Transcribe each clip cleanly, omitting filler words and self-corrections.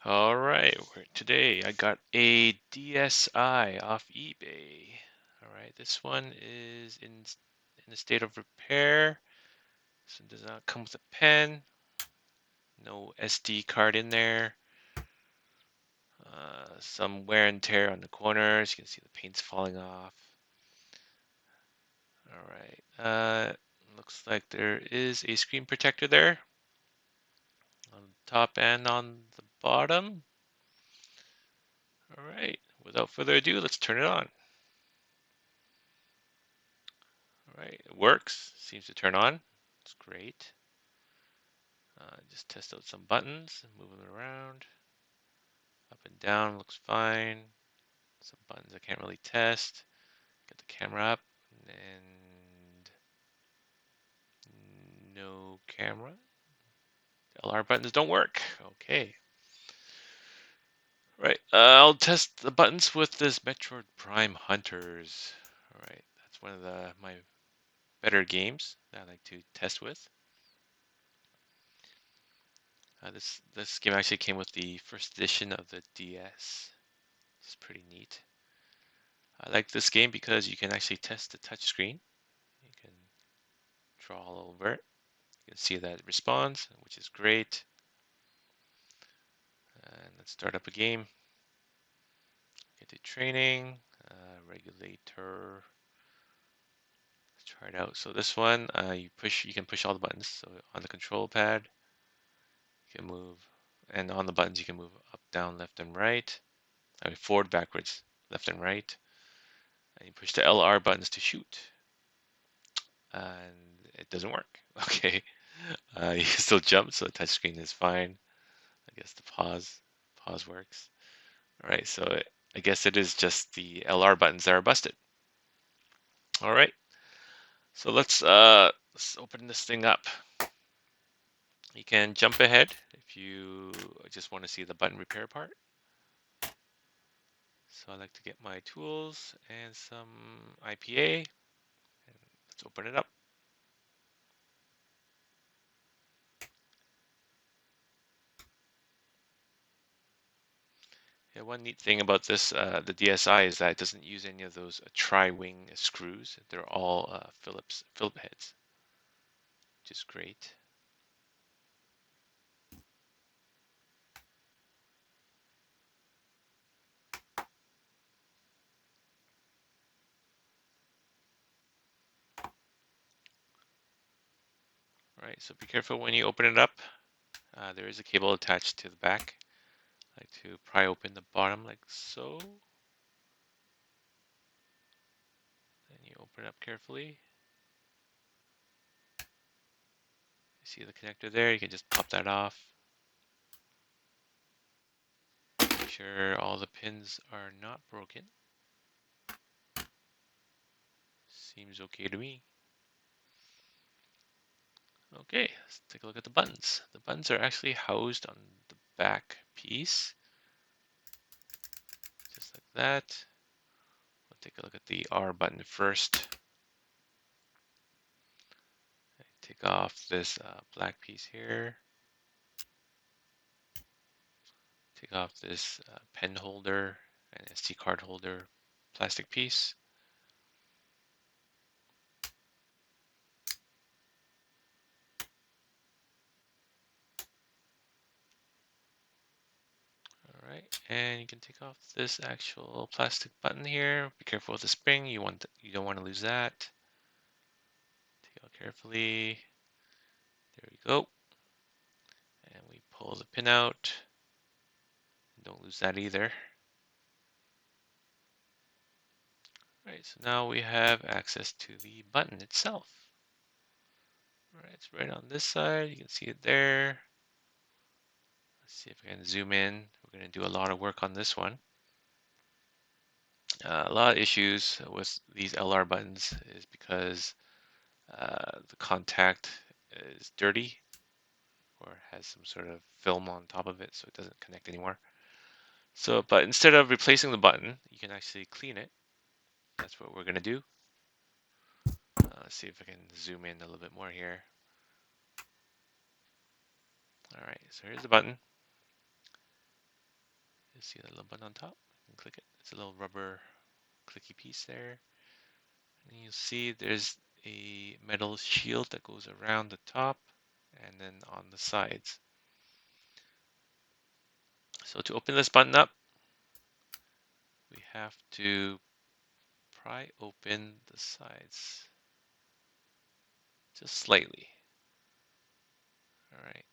All right, today I got a DSi off eBay. All right, this one is in a state of repair. This one does not come with a pen, no SD card in there. Some wear and tear on the corners. You can see the paint's falling off. All right, looks like there is a screen protector there on the top and on the bottom. All right, without further ado, let's turn it on. All right, it works. Seems to turn on. It's great. Just test out some buttons, move them around. Up and down looks fine. Some buttons I can't really test. Get the camera up and no camera. The LR buttons don't work. Okay. Right. I'll test the buttons with this Metroid Prime Hunters. All right. That's one of my better games that I like to test with. This game actually came with the first edition of the DS. It's pretty neat. I like this game because you can actually test the touch screen. You can draw all over it. You can see that it responds, which is great. And let's start up a game. Get to training, regulator. Let's try it out. So this one, you can push all the buttons. So on the control pad, you can move, and on the buttons you can move up, down, left, and right. I mean forward, backwards, left, and right. And you push the LR buttons to shoot, and it doesn't work. Okay, you can still jump, so the touchscreen is fine. I guess the pause works. All right, so I guess it is just the LR buttons that are busted. All right, so let's open this thing up. You can jump ahead if you just want to see the button repair part. So I like to get my tools and some IPA, and let's open it up. Yeah, one neat thing about this, the DSi, is that it doesn't use any of those tri-wing screws. They're all Phillips heads, which is great. All right, so be careful when you open it up. There is a cable attached to the back. I like to pry open the bottom like so. Then you open it up carefully. You see the connector there, you can just pop that off. Make sure all the pins are not broken. Seems okay to me. Okay, let's take a look at the buttons. The buttons are actually housed on the back piece, just like that. We'll take a look at the R button first. Take off this black piece here. Take off this pen holder and SD card holder plastic piece. All right, and you can take off this actual plastic button here. Be careful with the spring. You don't want to lose that. Take it out carefully. There we go. And we pull the pin out. Don't lose that either. All right, so now we have access to the button itself. All right, it's right on this side. You can see it there. Let's see if I can zoom in. We're going to do a lot of work on this one. A lot of issues with these LR buttons is because the contact is dirty or has some sort of film on top of it, so it doesn't connect anymore. So, but instead of replacing the button, you can actually clean it. That's what we're going to do. Let's see if I can zoom in a little bit more here. All right, so here's the button. You see that little button on top? You can click it. It's a little rubber clicky piece there. And you'll see there's a metal shield that goes around the top and then on the sides. So to open this button up, we have to pry open the sides just slightly. All right.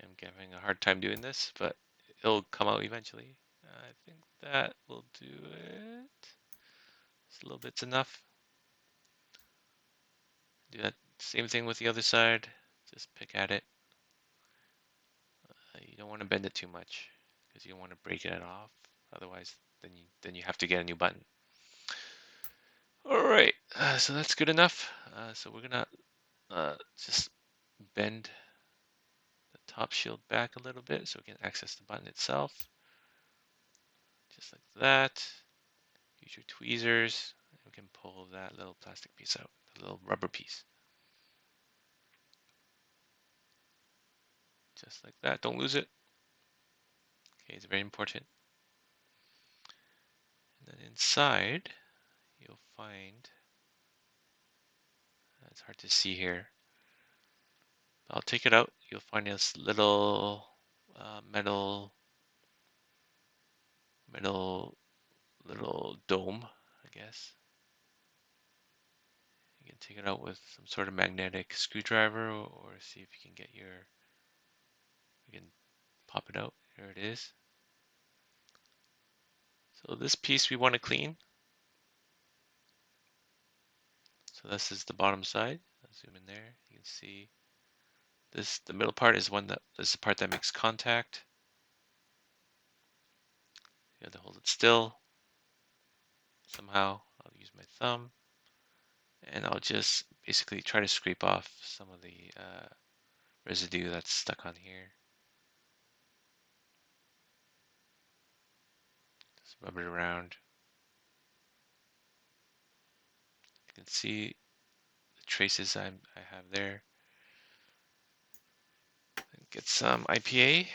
I'm having a hard time doing this, but it'll come out eventually. I think that will do it. Just a little bit's enough. Do that same thing with the other side. Just pick at it. You don't want to bend it too much because you don't want to break it off. Otherwise, then you have to get a new button. All right, so that's good enough. So we're gonna just bend the top shield back a little bit so we can access the button itself. Just like that. Use your tweezers, and we can pull that little plastic piece out, the little rubber piece. Just like that. Don't lose it. Okay, it's very important. And then inside, you'll find, it's hard to see here. I'll take it out. You'll find this little metal little dome, I guess. You can take it out with some sort of magnetic screwdriver, or see if you can get you can pop it out. Here it is. So this piece we want to clean. So this is the bottom side. I'll zoom in there. You can see this. The middle part is the part that makes contact. You have to hold it still. Somehow, I'll use my thumb, and I'll just basically try to scrape off some of the residue that's stuck on here. Just rub it around. You can see the traces I have there. And get some IPA.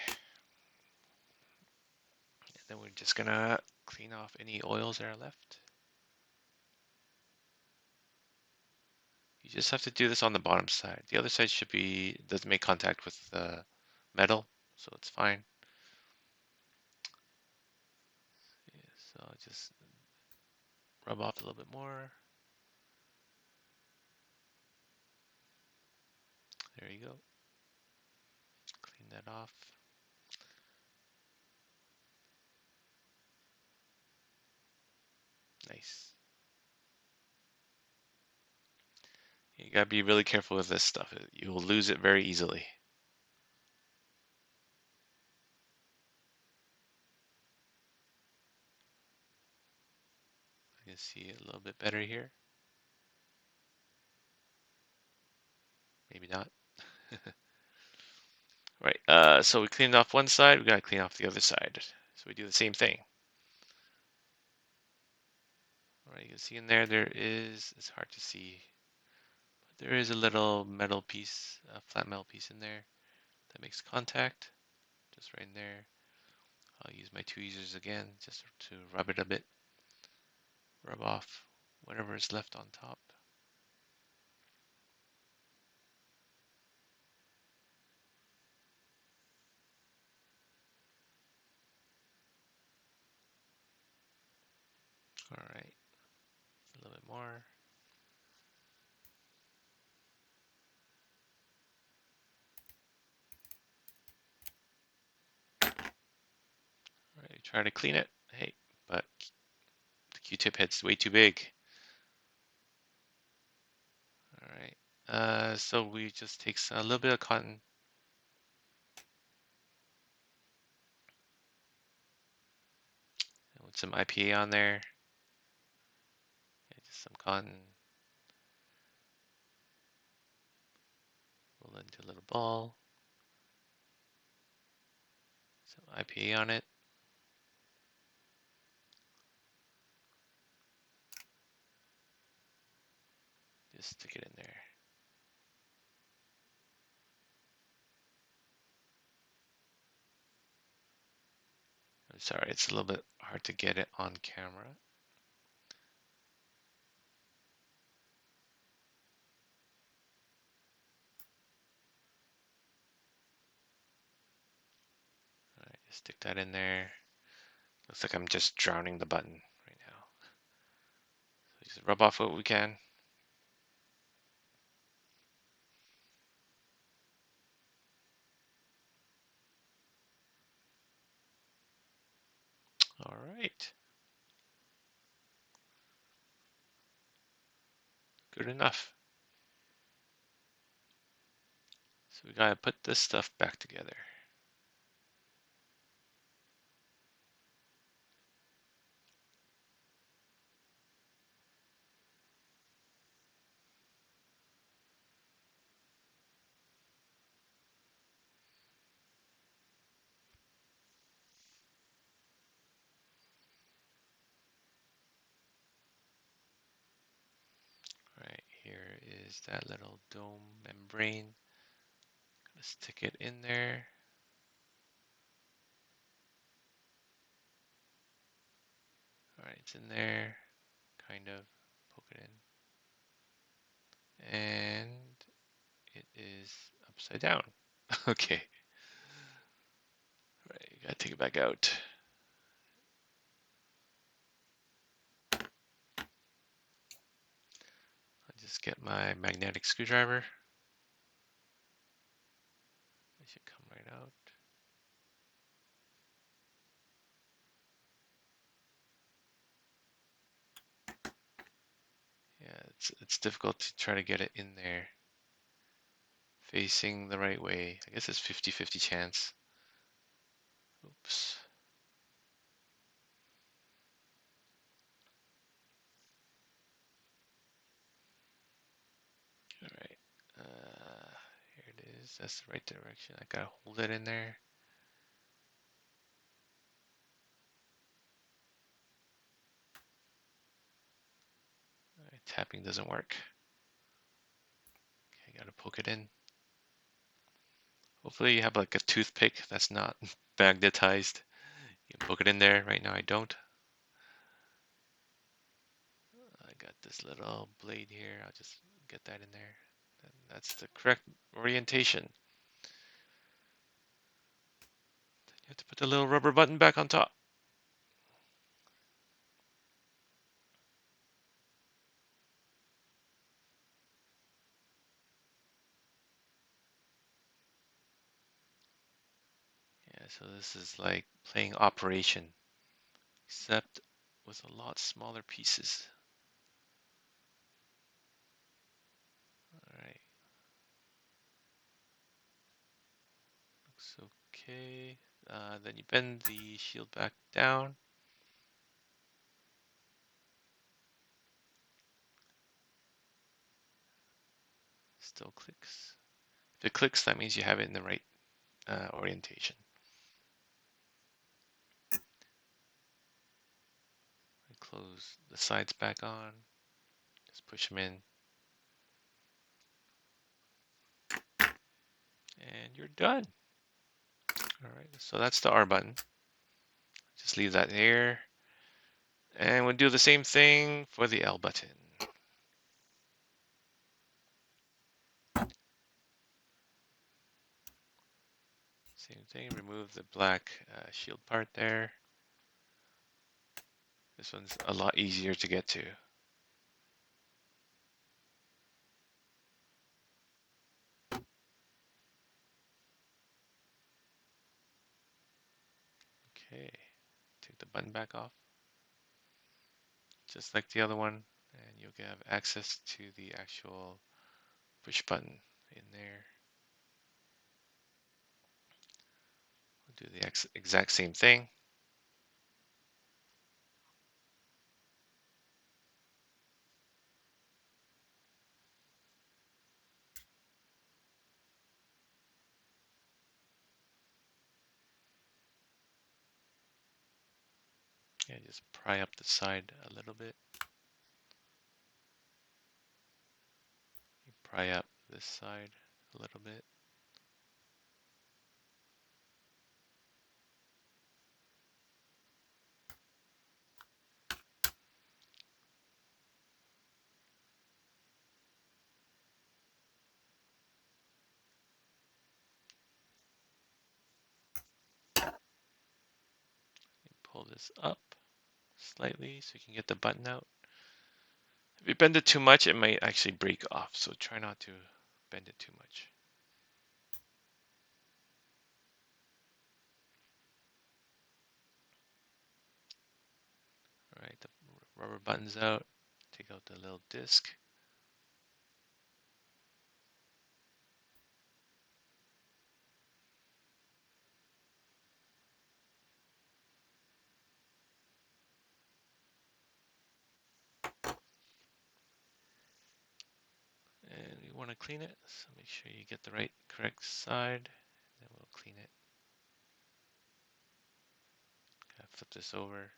And then we're just gonna clean off any oils that are left. You just have to do this on the bottom side. The other side doesn't make contact with the metal, so it's fine. Yeah, so I'll just rub off a little bit more. There you go. Clean that off. Nice. You gotta be really careful with this stuff. You will lose it very easily. You can see it a little bit better here. Maybe not. Right, so we cleaned off one side, we gotta clean off the other side. So we do the same thing. All right, you can see in there, it's hard to see, but there is a little metal piece, a flat metal piece in there that makes contact, just right in there. I'll use my tweezers again, just to rub it a bit, rub off whatever is left on top. All right, a little bit more. All right, try to clean it. Hey, but the Q-tip head's way too big. All right, so we just take a little bit of cotton. With some IPA on there. Yeah, just some cotton. into a little ball. Some IPA on it. Just stick it in there. I'm sorry, it's a little bit hard to get it on camera. All right, just stick that in there. Looks like I'm just drowning the button right now. So just rub off what we can. All right. Good enough. So we gotta put this stuff back together. All right, here is that little dome membrane. Gonna stick it in there. All right, it's in there, kind of. Poke it in. And it is upside down. Okay. All right, you gotta take it back out. I'll just get my magnetic screwdriver. It should come right out. Yeah, it's difficult to try to get it in there facing the right way. I guess it's 50-50 chance. Oops. All right. Here it is. That's the right direction. I gotta hold it in there. All right, tapping doesn't work. Okay, gotta poke it in. Hopefully you have like a toothpick that's not magnetized. You can poke it in there. Right now I don't. I got this little blade here. I'll just get that in there. And that's the correct orientation. Then you have to put the little rubber button back on top. Yeah, so this is like playing Operation, except with a lot smaller pieces. All right. Looks okay. Then you bend the shield back down. Still clicks. If it clicks, that means you have it in the right orientation. And close the sides back on. Just push them in. And you're done. All right, so that's the R button. Just leave that there. And we'll do the same thing for the L button. Same thing, remove the black shield part there. This one's a lot easier to get to. Okay, take the button back off. Just like the other one, and you'll have access to the actual push button in there. We'll do the exact same thing. just pry up the side a little bit. Pry up this side a little bit. Pull this up slightly so you can get the button out. If you bend it too much, it might actually break off, so try not to bend it too much. All right, the rubber button's out. Take out the little disc. And you want to clean it, so make sure you get the correct side. Then we'll clean it. Flip this over.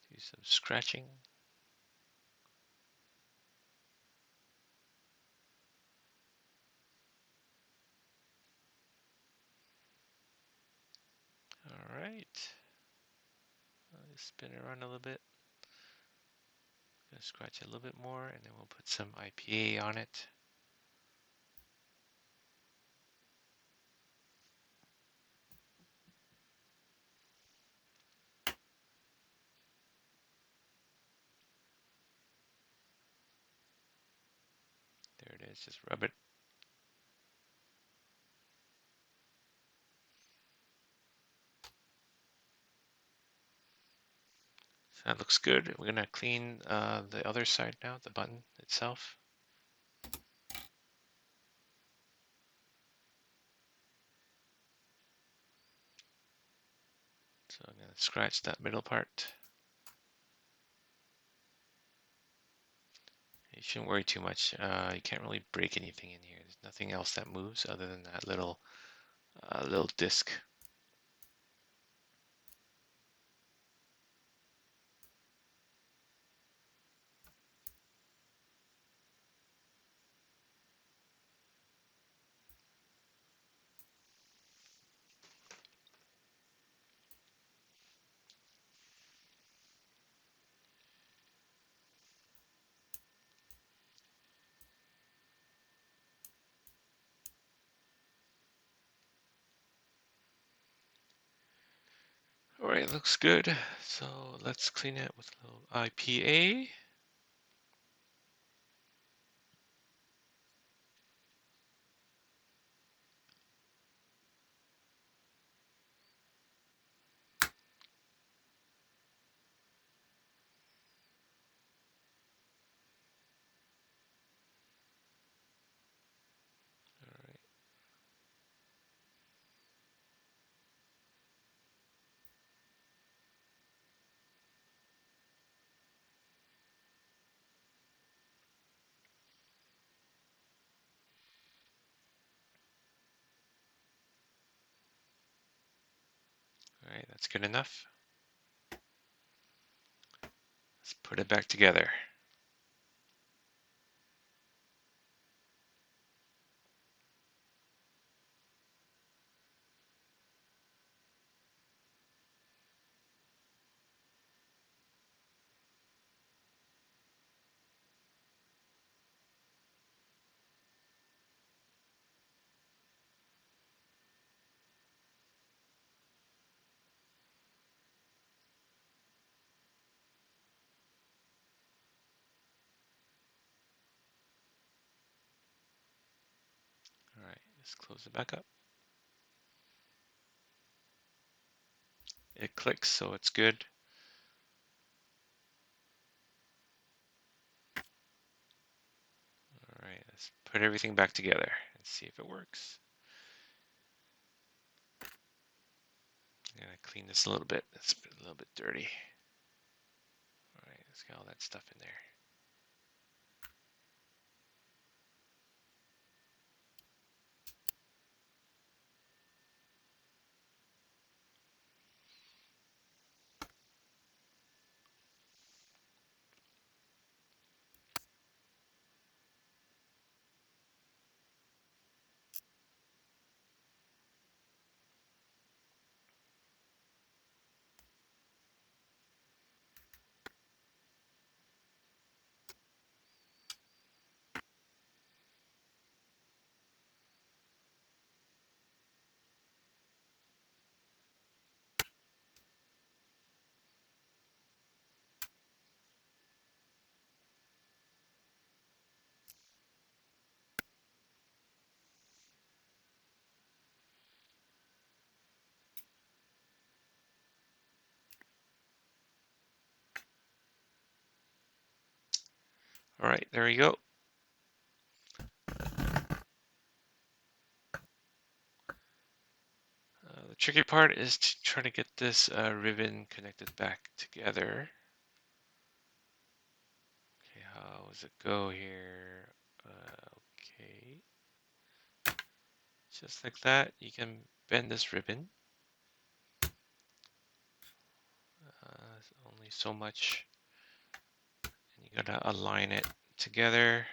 Do some scratching. All right. I'll just spin it around a little bit. Gonna scratch it a little bit more, and then we'll put some IPA on it. There it is, just rub it. So that looks good. We're gonna clean the other side now, the button itself. So I'm gonna scratch that middle part. You shouldn't worry too much. You can't really break anything in here. There's nothing else that moves other than that little disc. All right, looks good. So let's clean it with a little IPA. All right, that's good enough. Let's put it back together. All right, let's close it back up. It clicks, so it's good. All right, let's put everything back together and see if it works. I'm gonna clean this a little bit. It's a little bit dirty. All right, let's get all that stuff in there. All right, there we go. The tricky part is to try to get this ribbon connected back together. Okay, how does it go here? Okay, just like that. You can bend this ribbon. Only so much. And you gotta align it together.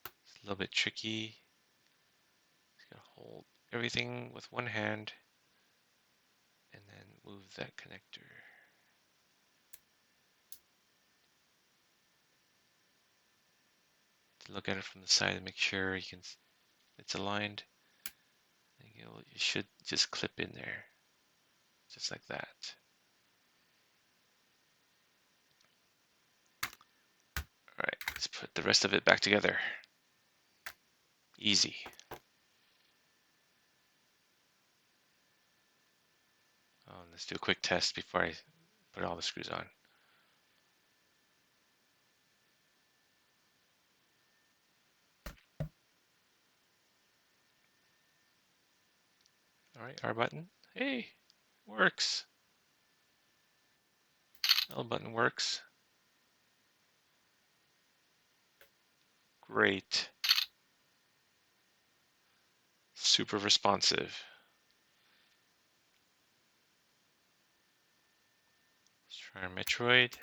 It's a little bit tricky. Just gonna hold everything with one hand and then move that connector. To look at it from the side and make sure you can it's aligned. It should just clip in there, just like that. All right, let's put the rest of it back together. Easy. Let's do a quick test before I put all the screws on. All right, R button. Hey, works. L button works. Great. Super responsive. Let's try Metroid.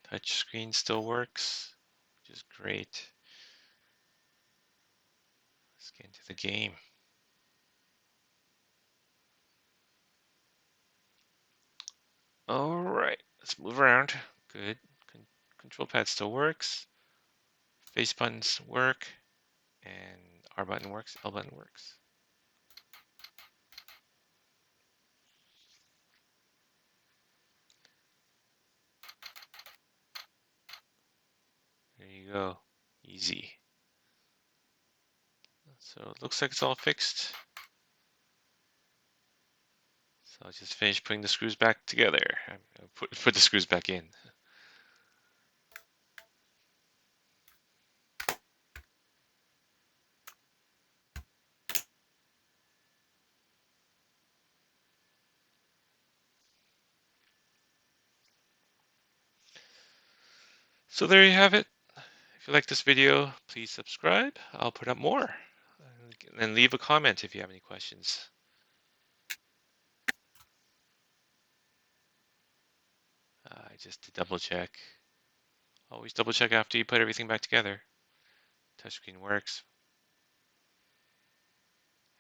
Touch screen still works, which is great. Let's get into the game. All right, let's move around. Good. Control pad still works. Face buttons work. And R button works, L button works. There you go. Easy. So it looks like it's all fixed. So I'll just finish putting the screws back together. Put the screws back in. So there you have it. If you like this video, please subscribe. I'll put up more. And leave a comment if you have any questions. Just to double check. Always double check after you put everything back together. Touchscreen works.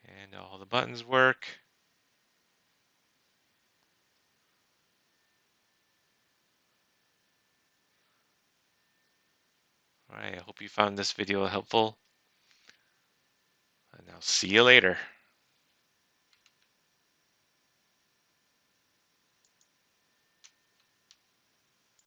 And all the buttons work. All right, I hope you found this video helpful. And I'll see you later.